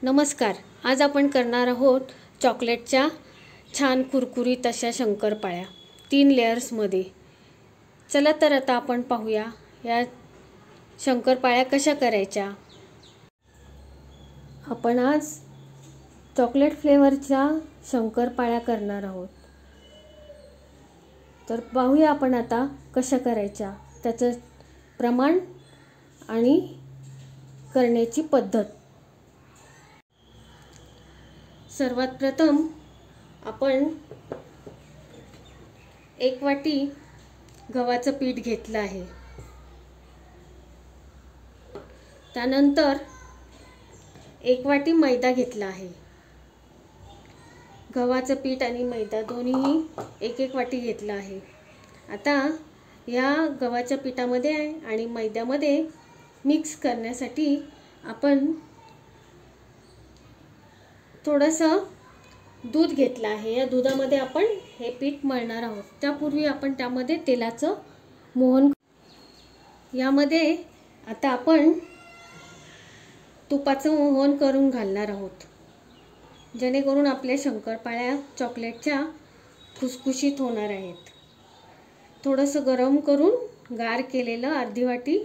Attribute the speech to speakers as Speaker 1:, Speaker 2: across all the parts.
Speaker 1: नमस्कार. आज आपण करणार आहोत चॉकलेटच्या छान कुरकुरीत अशा शंकरपाळ्या 3 लेयर्समध्ये. चला तर आता आपण पाहूया या शंकरपाळ्या कशा करायच्या. आपण आज चॉकलेट फ्लेवरच्या शंकरपाळ्या करणार आहोत. तर पाहूया आपण आता कशा करायच्या, त्याचं प्रमाण आणि करण्याची पद्धत. सर्वात प्रथम आपण 1 वाटी गव्हाचं पीठ घेतलं आहे. त्यानंतर 1 वाटी मैदा घेतला आहे. गव्हाचं पीठ आणि मैदा दोन्ही 1-1 वाटी घेतला आहे. आता या गव्हाच्या पिठामध्ये आणि मैद्यामध्ये मिक्स करण्यासाठी आपण थोडंसं दूध घेतलं आहे. या दुधामध्ये आपण हे पीठ मळणार आहोत. त्यापूर्वी आपण त्यामध्ये तेलाचं मोहन, यामध्ये आता आपण तुपाचं मोहन करून घालणार आहोत, जेणेकरून आपल्या शंकरपाळ्या चॉकलेटच्या खुसखुशीत होणार आहेत. थोडंसं गरम करून गार केलेलं अर्धी वाटी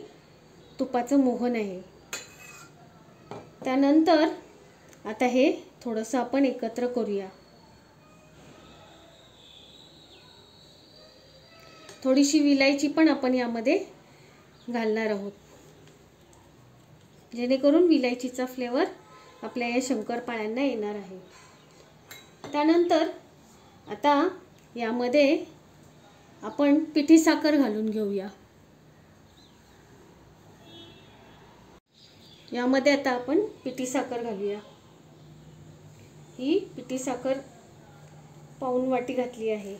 Speaker 1: तुपाचं मोहन आहे. त्यानंतर आता हे थोडंसं आपण एकत्र करूया. थोडीशी विलायची पण आपण यामध्ये घालणार आहोत, जेणेकरून विलायचीचा फ्लेवर आपल्या या शंकरपाळ्यांना येणार आहे. त्यानंतर आता यामध्ये आपण पिठी साखर घालून घेऊया. यामध्ये आता आपण पिठी साखर घालूया. ही पिठी साखर पाऊण वाटी घातली आहे.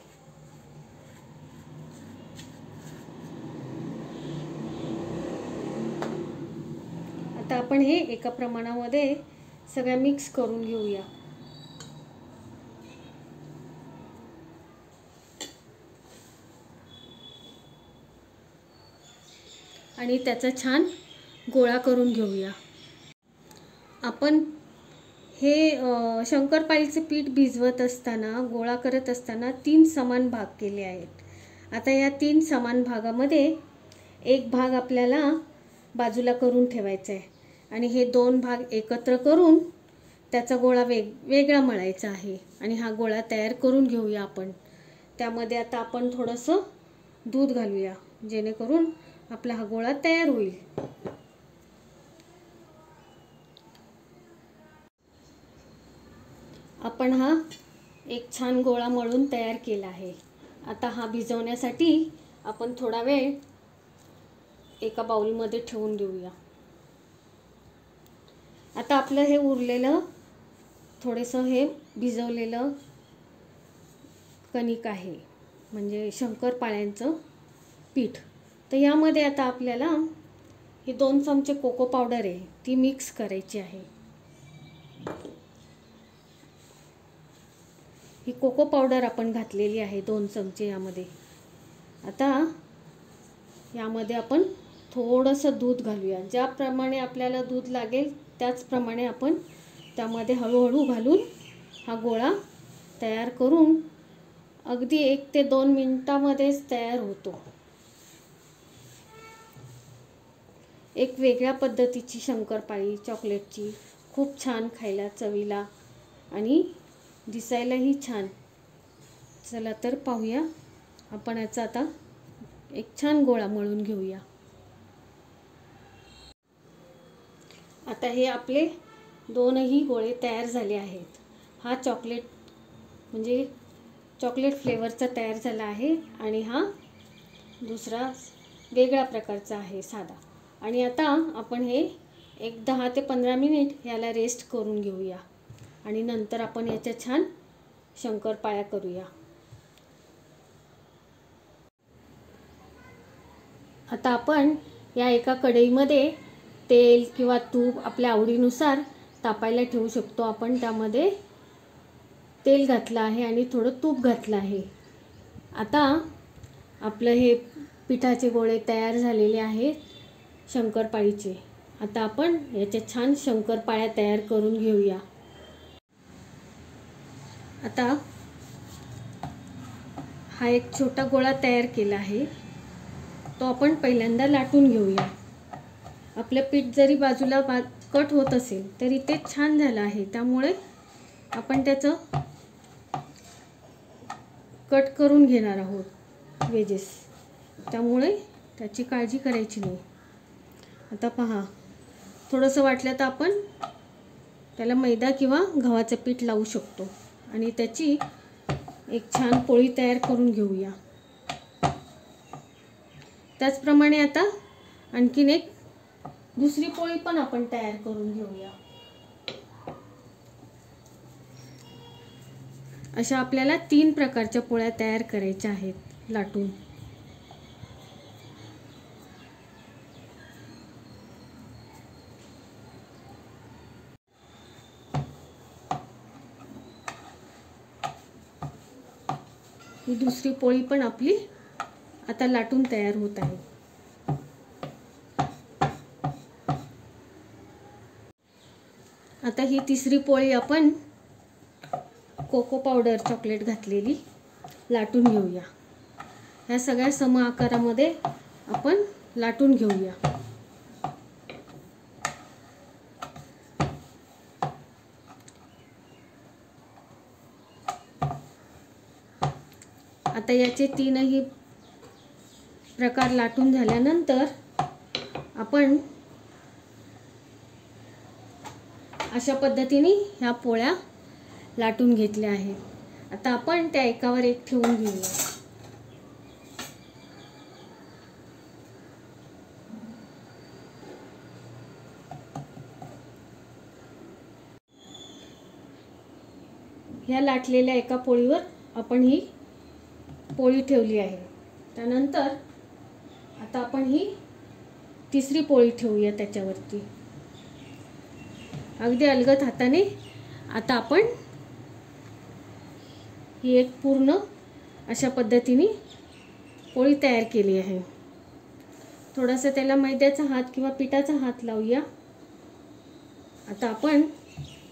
Speaker 1: आता आपण हे एका प्रमाणामध्ये सगळं मिक्स करून घेऊया. आणि त्याचा छान गोळा करून घेऊया. आपण हे शंकरपाळीचे पीठ भिजवत असताना, गोळा करत असताना 3 समान भाग केले आहेत. आता या 3 समान भागामध्ये एक भाग आपल्याला बाजूला करून ठेवायचा आहे आणि हे 2 भाग एकत्र करून त्याचा गोळा वेगळा मळायचा आहे. आणि हा गोळा तयार करून घेऊया आपण. त्यामध्ये आता आपण थोडंसं दूध घालूया, जेणेकरून आपला हा गोळा तयार होईल. आपण हा एक छान गोळा मळून तयार केला आहे. आता हा भिजवण्यासाठी आपण थोडा वेळ एका बाउलमध्ये ठेवून देऊया. आता आपलं हे उरलेलं थोडंसं हे भिजवलेलं कणिक आहे, म्हणजे शंकरपाळ्यांचं पीठ. तर यामध्ये आता आपल्याला हे 2 चमचे कोको पावडर आहे, ती मिक्स करायची आहे. ही कोको पावडर आपण घातलेली आहे 2 चमचे यामध्ये. आता यामध्ये आपण थोडंसं दूध घालूया. ज्याप्रमाणे आपल्याला दूध लागेल त्याचप्रमाणे आपण त्यामध्ये हळूहळू घालून हा गोळा तयार करून अगदी 1 ते 2 मिनिटांमध्येच तयार होतो. एक वेगळ्या पद्धतीची शंकरपाळी चॉकलेटची, खूप छान खायला, चवीला आणि दिसायलाही छान. चला तर पाहूया आपण याचा आता एक छान गोळा मळून घेऊया. आता हे आपले 2ही गोळे तयार झाले आहेत. हा चॉकलेट म्हणजे चॉकलेट फ्लेवरचा तयार झाला आहे आणि हा दुसरा वेगळ्या प्रकारचा आहे, साधा. आणि आता आपण हे एक 10 ते 15 मिनिट याला रेस्ट करून घेऊया आणि नंतर आपण याच्या छान शंकरपाळ्या करूया. आता आपण या एका कढईमध्ये तेल किंवा तूप आपल्या आवडीनुसार तापायला ठेवू शकतो. आपण त्यामध्ये तेल घातलं आहे आणि थोडं तूप घातलं आहे. आता आपलं हे पिठाचे गोळे तयार झालेले आहेत शंकरपाळीचे. आता आपण याच्या छान शंकरपाळ्या तयार करून घेऊया। आता हा एक छोटा गोळा तयार केला आहे, तो आपण पहिल्यांदा लाटून घेऊया। आपलं पीठ जरी बाजूला कट होत असेल तरी ते छान झालं आहे, त्यामुळे आपण त्याचं कट करून घेणार आहोत वेजेस, त्यामुळे त्याची काळजी करायची नाही। आता पहा, थोडंसं वाटलं तर आपण त्याला मैदा किंवा गव्हाचं पीठ लावू शकतो आणि त्याची एक छान पोळी तयार करून घेऊया। त्याचप्रमाणे आता आणखीन एक दुसरी पोळी पण आपण तयार करून घेऊया। अशा आपल्याला 3 प्रकारच्या पोळ्या तयार करायच्या आहेत लाटून। ही दुसरी पोळी पण आपली आता लाटून तयार होत आहे। आता ही तिसरी पोळी आपण कोको पावडर चॉकलेट घातलेली लाटून घेऊया। ह्या सगळ्या सम आकारामध्ये आपण लाटून घेऊया। आता याचे 3ही प्रकार लाटून झाल्यानंतर आपण अशा पद्धतीने ह्या पोळ्या लाटून घेतल्या आहेत। आता आपण त्या एकावर एक ठेवून घेऊया। ह्या लाटलेल्या एका पोळीवर आपण ही पोळी ठेवली आहे। त्यानंतर आता आपण ही तिसरी पोळी ठेवूया त्याच्यावरती अगदी अलगद हाताने। आता आपण ही एक पूर्ण अशा पद्धतीने पोळी तयार केली आहे। थोडासा त्याला मैद्याचा हात किंवा पिठाचा हात लावूया। आता आपण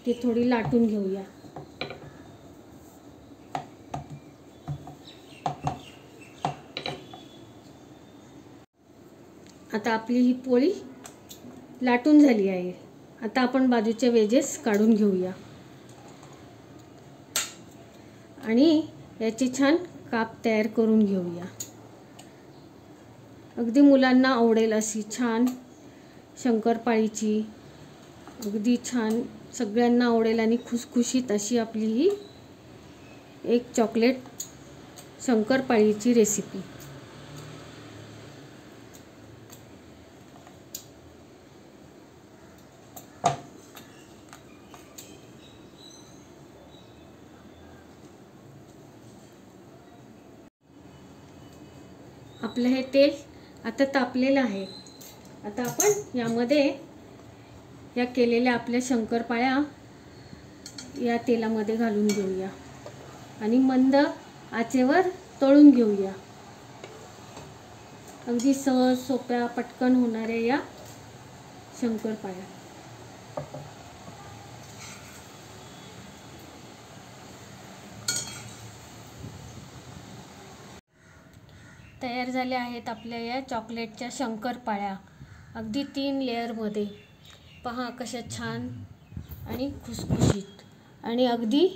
Speaker 1: ती थोडी लाटून घेऊया। आता आपली ही पोळी लाटून झाली आहे। आता आपण बाजूचे वेजेस काढून घेऊया आणि याची छान काप तयार करून घेऊया। अगदी मुलांना आवडेल अशी छान शंकरपाळीची, अगदी छान सगळ्यांना आवडेल आणि खुसखुशीत अशी आपली ही एक चॉकलेट शंकरपाळीची रेसिपी। आपलं हे तेल आता तापलेलं आहे। आता आपण यामध्ये या केलेल्या आपल्या शंकरपाळ्या या तेलामध्ये घालून घेऊया आणि मंद आचेवर तळून घेऊया। अगदी सहज सोप्या पटकन होणाऱ्या या शंकरपाळ्या। तयार झाल्या आहेत आपल्या या चॉकलेटच्या शंकरपाळ्या, अगदी 3 लेअरमध्ये। पहा कशा छान आणि खुसखुशीत आणि अगदी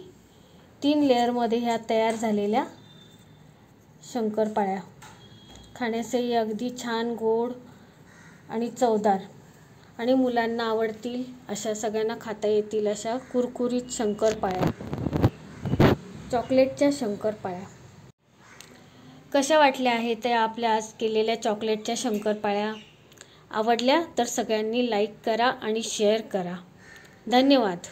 Speaker 1: 3 लेअरमध्ये ह्या तयार झालेल्या शंकरपाळ्या। खाण्यासही अगदी छान, गोड आणि चवदार आणि मुलांना आवडतील अशा, सगळ्यांना खाता येतील अशा कुरकुरीत शंकरपाळ्या, चॉकलेटच्या शंकरपाळ्या। कशा वाटल्या आहेत त्या आपल्या आज केलेल्या चॉकलेटच्या शंकरपाळ्या? आवडल्या तर सगळ्यांनी लाईक करा आणि शेअर करा। धन्यवाद।